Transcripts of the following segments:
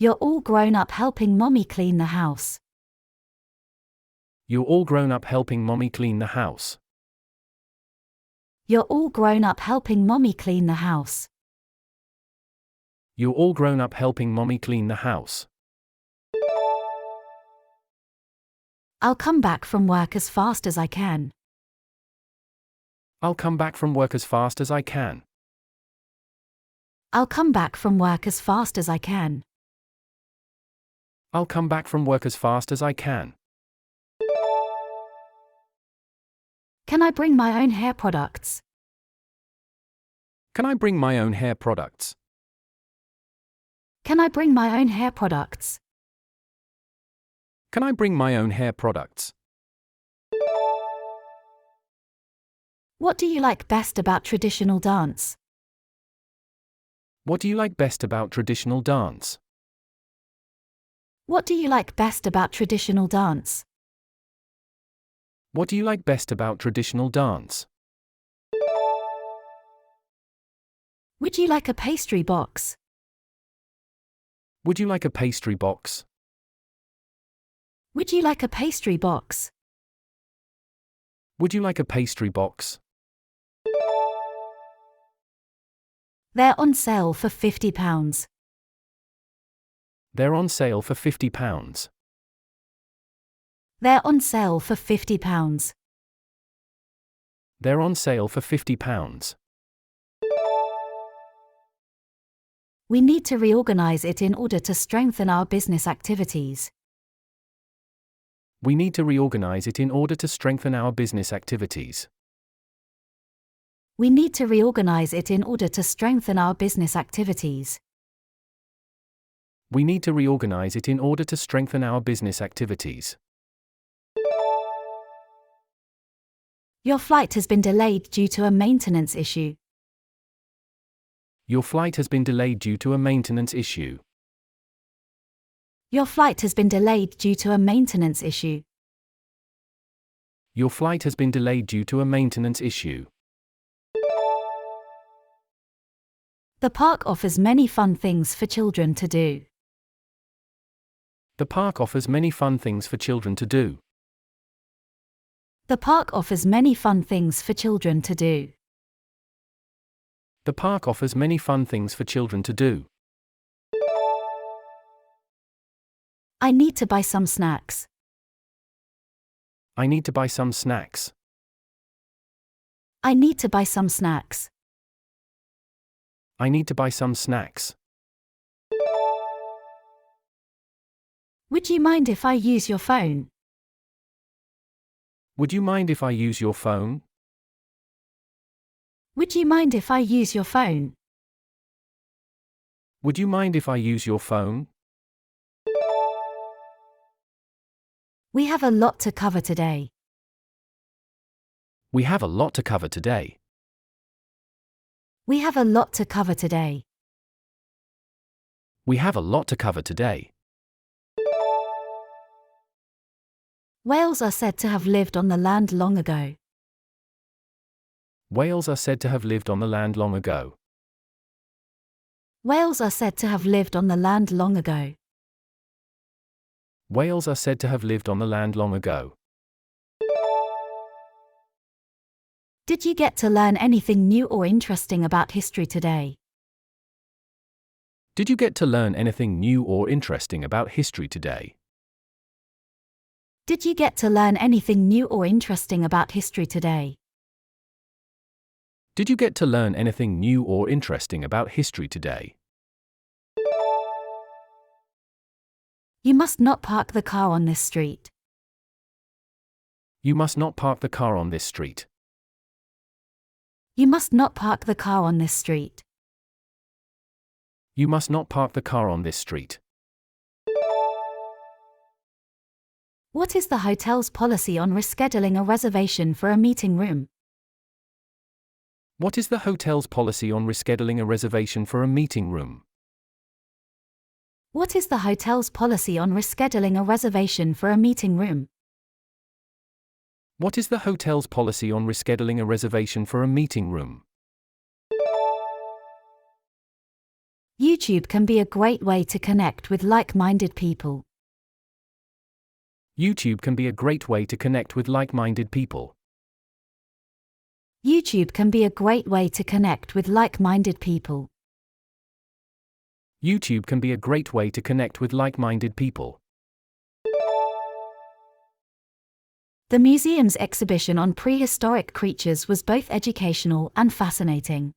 You're all grown up helping mommy clean the house. You're all grown up helping mommy clean the house. You're all grown up helping mommy clean the house. You're all grown up helping mommy clean the house. I'll come back from work as fast as I can. I'll come back from work as fast as I can. I'll come back from work as fast as I can. I'll come back from work as fast as I can. Can I bring my own hair products? Can I bring my own hair products? Can I bring my own hair products? Can I bring my own hair products? What do you like best about traditional dance? What do you like best about traditional dance? What do you like best about traditional dance? What do you like best about traditional dance? Would you like a pastry box? Would you like a pastry box? Would you like a pastry box? Would you like a pastry box? They're on sale for £50. They're on sale for £50. They're on sale for £50. They're on sale for £50. We need to reorganize it in order to strengthen our business activities. We need to reorganize it in order to strengthen our business activities. We need to reorganize it in order to strengthen our business activities. We need to reorganize it in order to strengthen our business activities. Your flight has been delayed due to a maintenance issue. Your flight has been delayed due to a maintenance issue. Your flight has been delayed due to a maintenance issue. Your flight has been delayed due to a maintenance issue. The park offers many fun things for children to do. The park offers many fun things for children to do. The park offers many fun things for children to do. The park offers many fun things for children to do. I need to buy some snacks. I need to buy some snacks. I need to buy some snacks. I need to buy some snacks. Would you mind if I use your phone? Would you mind if I use your phone? Would you mind if I use your phone? Would you mind if I use your phone? We have a lot to cover today. We have a lot to cover today. We have a lot to cover today. We have a lot to cover today. Whales are said to have lived on the land long ago. Whales are said to have lived on the land long ago. Whales are said to have lived on the land long ago. Whales are said to have lived on the land long ago. Did you get to learn anything new or interesting about history today? Did you get to learn anything new or interesting about history today? Did you get to learn anything new or interesting about history today? Did you get to learn anything new or interesting about history today? You must not park the car on this street. You must not park the car on this street. You must not park the car on this street. You must not park the car on this street. What is the hotel's policy on rescheduling a reservation for a meeting room? What is the hotel's policy on rescheduling a reservation for a meeting room? What is the hotel's policy on rescheduling a reservation for a meeting room? What is the hotel's policy on rescheduling a reservation for a meeting room? YouTube can be a great way to connect with like-minded people. YouTube can be a great way to connect with like-minded people. YouTube can be a great way to connect with like-minded people. YouTube can be a great way to connect with like-minded people. The museum's exhibition on prehistoric creatures was both educational and fascinating.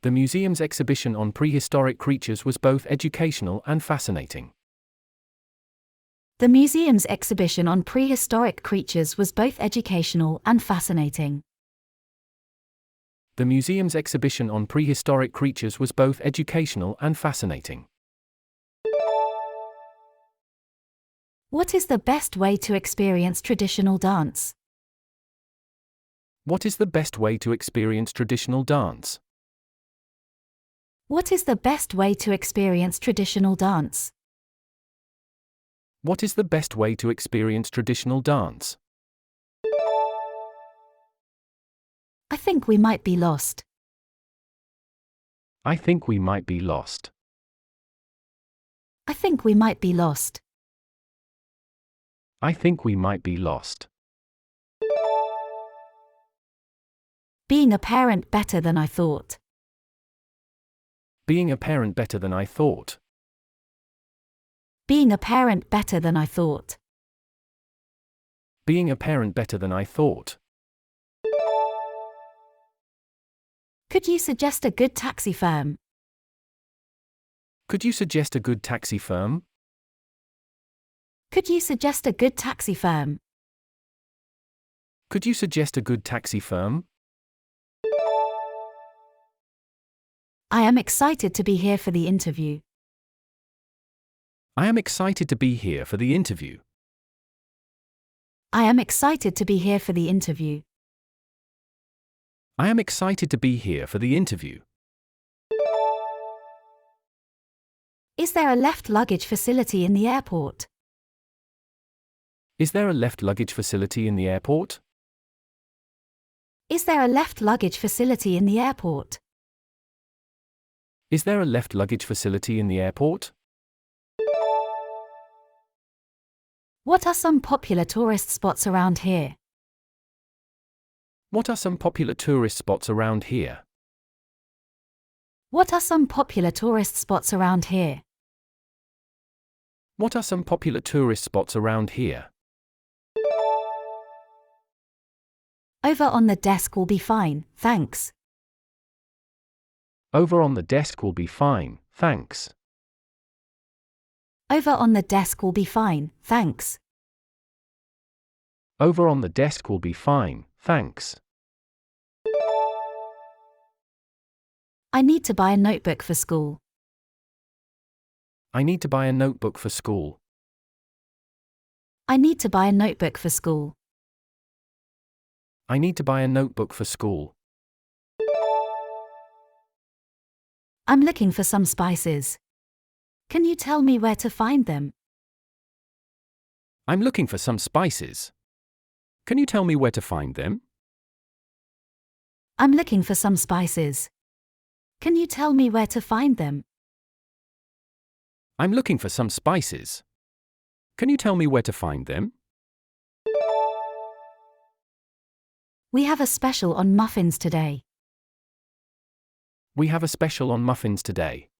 The museum's exhibition on prehistoric creatures was both educational and fascinating. The museum's exhibition on prehistoric creatures was both educational and fascinating. The museum's exhibition on prehistoric creatures was both educational and fascinating. What is the best way to experience traditional dance? What is the best way to experience traditional dance? What is the best way to experience traditional dance? What is the best way to experience traditional dance? I think we might be lost. I think we might be lost. I think we might be lost. I think we might be lost. Being a parent better than I thought. Being a parent better than I thought. Being a parent better than I thought. Being a parent better than I thought. Could you suggest a good taxi firm? Could you suggest a good taxi firm? Could you suggest a good taxi firm? Could you suggest a good taxi firm? I am excited to be here for the interview. I am excited to be here for the interview. I am excited to be here for the interview. I am excited to be here for the interview. Is there a left luggage facility in the airport? Is there a left luggage facility in the airport? Is there a left luggage facility in the airport? Is there a left luggage facility in the airport? What are some popular tourist spots around here? What are some popular tourist spots around here? What are some popular tourist spots around here? What are some popular tourist spots around here? Over on the desk will be fine, thanks. Over on the desk will be fine, thanks. Over on the desk will be fine, thanks. Over on the desk will be fine, thanks. I need to buy a notebook for school. I need to buy a notebook for school. I need to buy a notebook for school. I need to buy a notebook for school. I'm looking for some spices. Can you tell me where to find them? I'm looking for some spices. Can you tell me where to find them? I'm looking for some spices. Can you tell me where to find them? I'm looking for some spices. Can you tell me where to find them? We have a special on muffins today. We have a special on muffins today.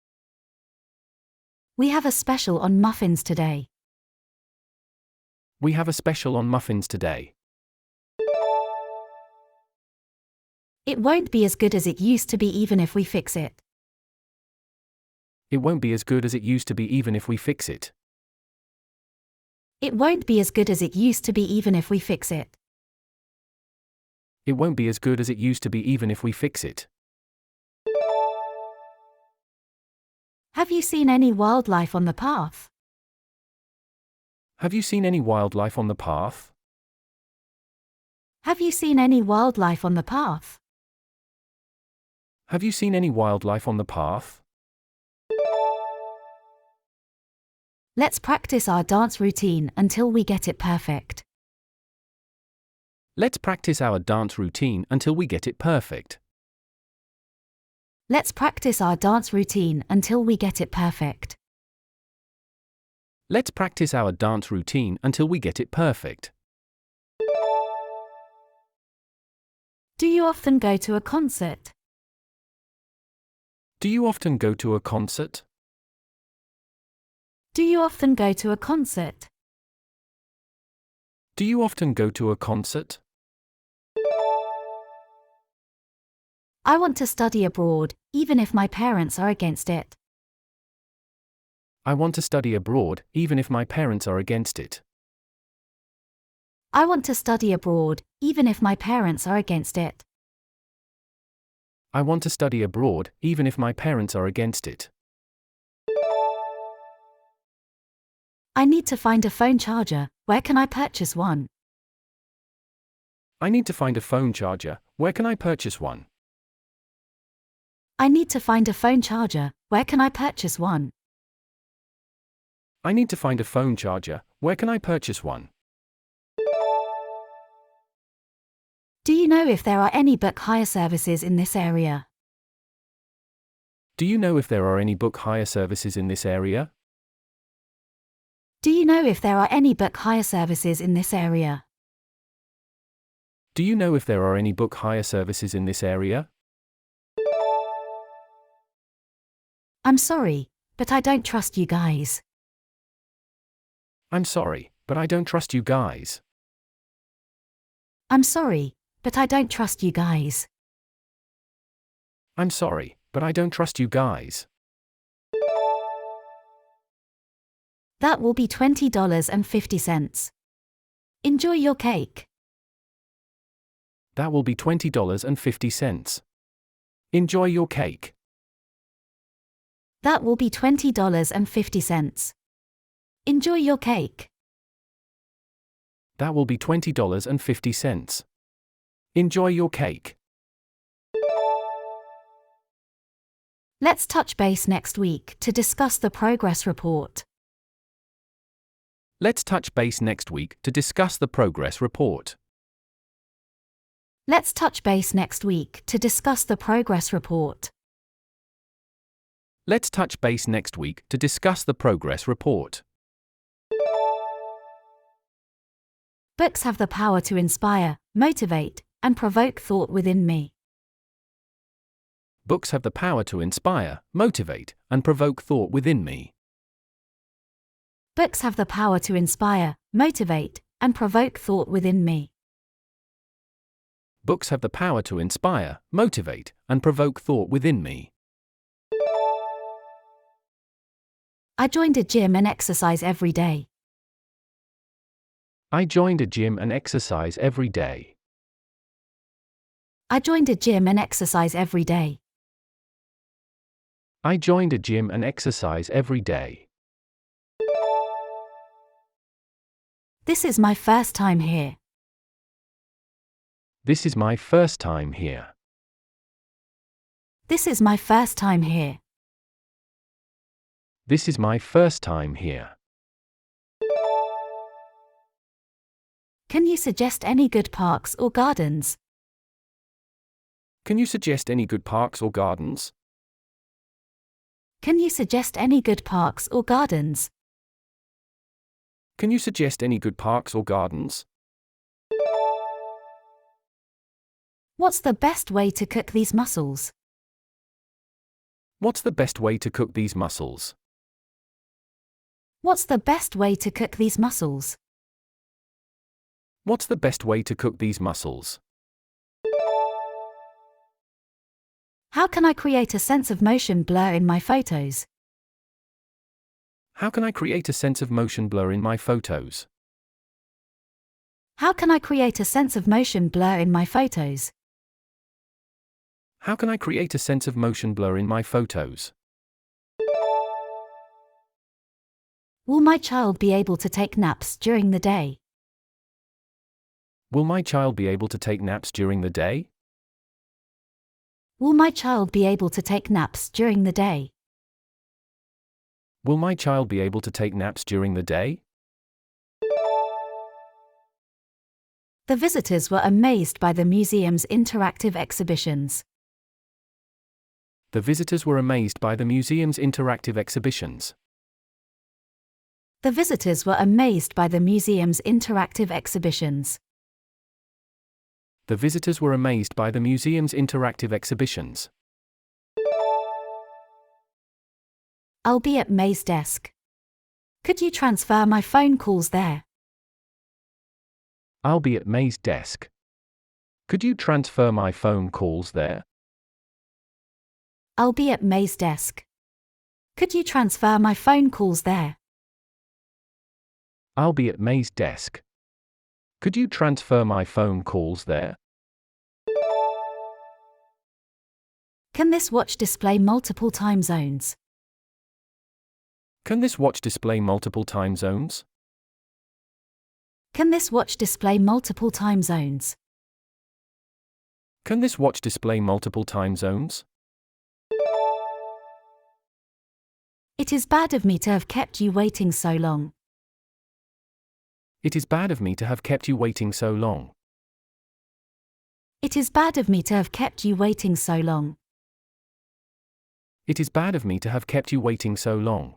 We have a special on muffins today. We have a special on muffins today. It won't be as good as it used to be even if we fix it. It won't be as good as it used to be even if we fix it. It won't be as good as it used to be even if we fix it. It won't be as good as it used to be even if we fix it. Have you seen any wildlife on the path? Have you seen any wildlife on the path? Have you seen any wildlife on the path? Have you seen any wildlife on the path? Let's practice our dance routine until we get it perfect. Let's practice our dance routine until we get it perfect. Let's practice our dance routine until we get it perfect. Let's practice our dance routine until we get it perfect. Do you often go to a concert? Do you often go to a concert? Do you often go to a concert? Do you often go to a concert? I want to study abroad, even if my parents are against it. I want to study abroad, even if my parents are against it. I want to study abroad, even if my parents are against it. I want to study abroad, even if my parents are against it. I need to find a phone charger. Where can I purchase one? I need to find a phone charger. Where can I purchase one? I need to find a phone charger. Where can I purchase one? I need to find a phone charger. Where can I purchase one? Do you know if there are any book hire services in this area? Do you know if there are any book hire services in this area? Do you know if there are any book hire services in this area? Do you know if there are any book hire services in this area? I'm sorry, but I don't trust you guys. I'm sorry, but I don't trust you guys. I'm sorry, but I don't trust you guys. I'm sorry, but I don't trust you guys. That will be $20.50. Enjoy your cake. That will be $20.50. Enjoy your cake. That will be $20.50. Enjoy your cake. That will be $20.50. Enjoy your cake. Let's touch base next week to discuss the progress report. Let's touch base next week to discuss the progress report. Let's touch base next week to discuss the progress report. Let's touch base next week to discuss the progress report. Books have the power to inspire, motivate, and provoke thought within me. Books have the power to inspire, motivate, and provoke thought within me. Books have the power to inspire, motivate, and provoke thought within me. Books have the power to inspire, motivate, and provoke thought within me. I joined a gym and exercise every day. I joined a gym and exercise every day. I joined a gym and exercise every day. I joined a gym and exercise every day. This is my first time here. This is my first time here. This is my first time here. This is my first time here. Can you suggest any good parks or gardens? Can you suggest any good parks or gardens? Can you suggest any good parks or gardens? Can you suggest any good parks or gardens? What's the best way to cook these mussels? What's the best way to cook these mussels? What's the best way to cook these mussels? What's the best way to cook these mussels? How can I create a sense of motion blur in my photos? How can I create a sense of motion blur in my photos? How can I create a sense of motion blur in my photos? How can I create a sense of motion blur in my photos? Will my child be able to take naps during the day? Will my child be able to take naps during the day? Will my child be able to take naps during the day? Will my child be able to take naps during the day? The visitors were amazed by the museum's interactive exhibitions. The visitors were amazed by the museum's interactive exhibitions. The visitors were amazed by the museum's interactive exhibitions. The visitors were amazed by the museum's interactive exhibitions. I'll be at May's desk. Could you transfer my phone calls there? I'll be at May's desk. Could you transfer my phone calls there? I'll be at May's desk. Could you transfer my phone calls there? I'll be at May's desk. Could you transfer my phone calls there? Can this watch display multiple time zones? Can this watch display multiple time zones? Can this watch display multiple time zones? Can this watch display multiple time zones? It is bad of me to have kept you waiting so long. It is bad of me to have kept you waiting so long. It is bad of me to have kept you waiting so long. It is bad of me to have kept you waiting so long.